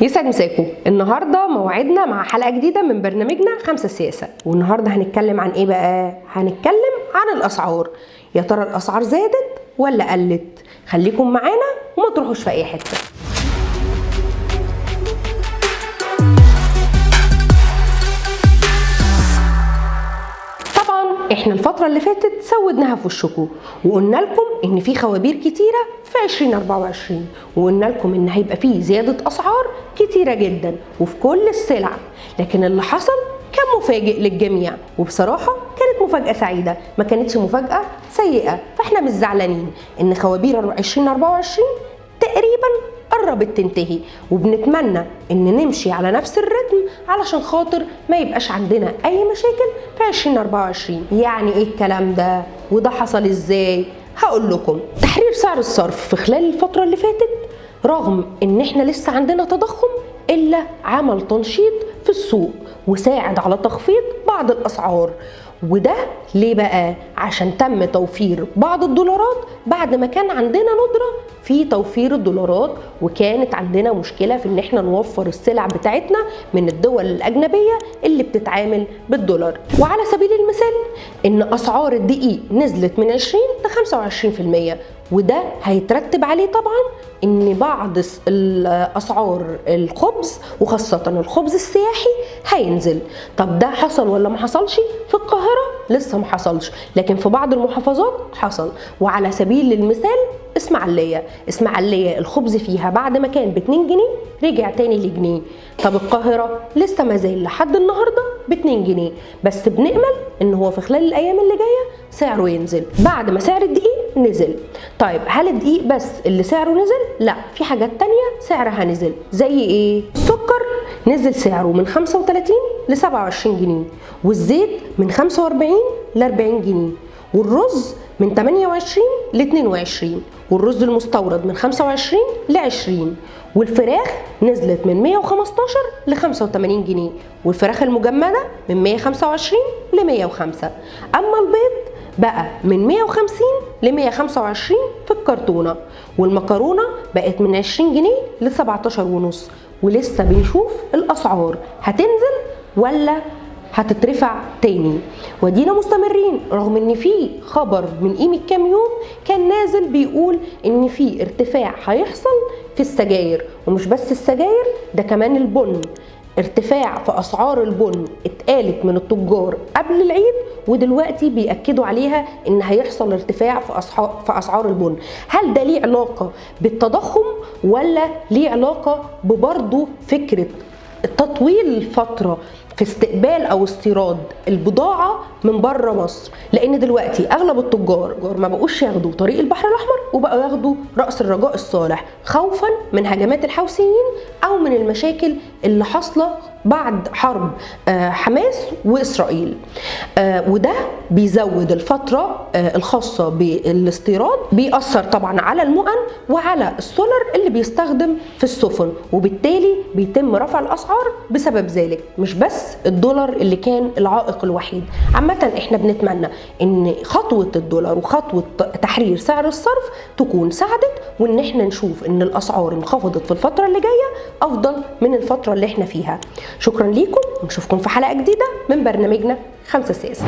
يسعد مساكم. النهارده موعدنا مع حلقه جديده من برنامجنا 5 سياسه، والنهارده هنتكلم عن ايه بقى؟ هنتكلم عن الاسعار. يا ترى الاسعار زادت ولا قلت؟ خليكم معانا وما تروحوش في اي حته. احنا الفترة اللي فاتت سودناها في وشكم وقلنا لكم ان في خوابير كتيرة في 2024، وقلنا لكم ان هيبقى فيه زيادة اسعار كتيرة جدا وفي كل السلع، لكن اللي حصل كان مفاجئ للجميع، وبصراحة كانت مفاجأة سعيدة، ما كانتش مفاجأة سيئة. فاحنا مش زعلانين ان خوابير 2024 تقريبا قربت تنتهي، وبنتمنى ان نمشي على نفس الرتم علشان خاطر ما يبقاش عندنا اي مشاكل في 2024. يعني ايه الكلام ده؟ وده حصل ازاي؟ هقول لكم. تحرير سعر الصرف في خلال الفترة اللي فاتت رغم ان احنا لسه عندنا تضخم الا عمل تنشيط في السوق وساعد على تخفيض بعض الاسعار. وده ليه بقى؟ عشان تم توفير بعض الدولارات بعد ما كان عندنا ندرة في توفير الدولارات، وكانت عندنا مشكلة في ان احنا نوفر السلع بتاعتنا من الدول الأجنبية اللي بتتعامل بالدولار. وعلى سبيل المثال ان اسعار الدقيق نزلت من 20 ل 25%، وده هيترتب عليه طبعا ان بعض الاسعار الخبز وخاصة الخبز السياحي هينزل. طب ده حصل ولا ما حصلش؟ في القاهرة لسه ما حصلش، لكن في بعض المحافظات حصل. وعلى سبيل المثال اسماعيلية الخبز فيها بعد ما كان ب 2 جنيه رجع تاني لجنيه. طب القاهرة لسه ما زال لحد النهارده ب 2 جنيه، بس بنأمل ان هو في خلال الايام اللي جايه سعره ينزل بعد ما سعر الدقيق نزل. طيب هل الدقيق بس اللي سعره نزل؟ لا، في حاجات تانية سعرها نزل. زي ايه؟ السكر نزل سعره من 35 ل 27 جنيه، والزيت من 45 ل 40 جنيه، والرز من 28 ل 22، والرز المستورد من 25 ل 20، والفراخ نزلت من 115 ل 85 جنيه، والفراخ المجمدة من 125 ل 105. أما البيض بقى من 150 ل 125 في الكرتونة، والمكرونة بقت من 20 جنيه ل 17 ونص. ولسه بنشوف الأسعار هتنزل ولا هتترفع تاني، ودينا مستمرين رغم ان في خبر من قيمة كام يوم كان نازل بيقول ان في ارتفاع هيحصل في السجاير. ومش بس السجاير، ده كمان البن، ارتفاع في اسعار البن اتقالت من التجار قبل العيد، ودلوقتي بيأكدوا عليها ان هيحصل ارتفاع في اسعار البن. هل ده ليه علاقة بالتضخم ولا ليه علاقة ببرضه فكرة تطويل الفترة في استقبال او استيراد البضاعه من بره مصر؟ لان دلوقتي اغلب التجار ما بقوش ياخدوا طريق البحر الاحمر وبقوا ياخدوا راس الرجاء الصالح خوفا من هجمات الحوثيين او من المشاكل اللي حاصله بعد حرب حماس واسرائيل. وده بيزود الفتره الخاصه بالاستيراد، بيأثر طبعا على المؤن وعلى السولر اللي بيستخدم في السفن، وبالتالي بيتم رفع الاسعار بسبب ذلك. مش بس الدولار اللي كان العائق الوحيد. عامة احنا بنتمنى ان خطوة الدولار وخطوة تحرير سعر الصرف تكون ساعدت، وان احنا نشوف ان الاسعار انخفضت في الفترة اللي جاية افضل من الفترة اللي احنا فيها. شكرا ليكم، ونشوفكم في حلقة جديدة من برنامجنا 5 سياسة.